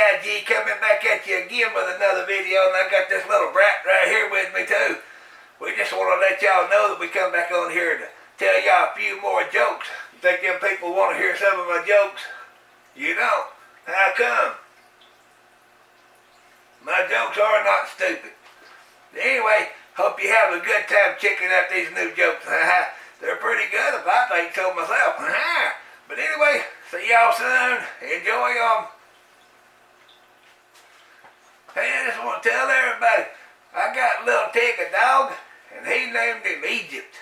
AIG coming back at you again with another video, and I got this little brat right here with me too. We just want to let y'all know that we come back on here to tell y'all a few more jokes. You think them people want to hear some of my jokes? You don't. How come? My jokes are not stupid. Anyway, hope you have a good time checking out these new jokes. They're pretty good if I think so myself. But anyway, see y'all soon. Enjoy them. Hey, I just want to tell everybody, I got little Tig a dog, and he named him Egypt.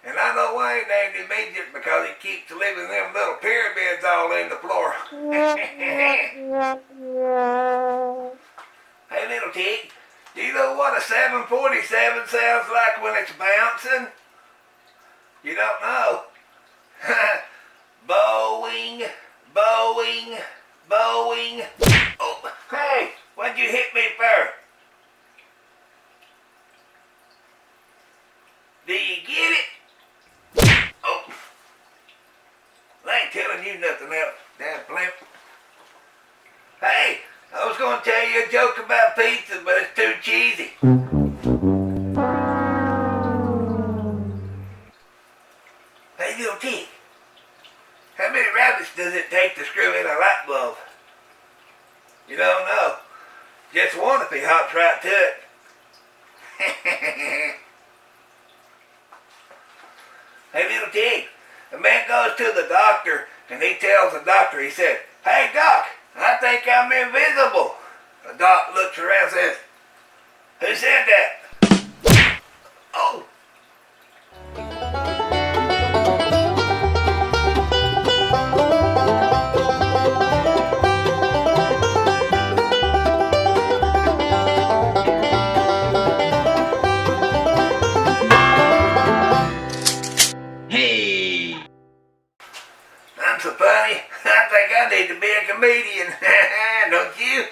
And I know why he named him Egypt, because he keeps leaving them little pyramids all in the floor. Hey, little Tig, do you know what a 747 sounds like when it's bouncing? You don't know? Boeing, Boeing, Boeing. Oh, hey, what'd you hit me for? Do you get it? Oh, I ain't telling you nothing else, damn blimp. Hey, I was gonna tell you a joke about pizza, but it's too cheesy. Hey, little Tig, how many rabbits does it take to screw in a light bulb? You don't know. Just one if he hops right to it. Hey, little Tig, a man goes to the doctor and he tells the doctor, he said, "Hey, Doc, I think I'm invisible." The doc looks around and says, "Who said that?" Oh! Hey! I'm so funny, I think I need to be a comedian, don't you?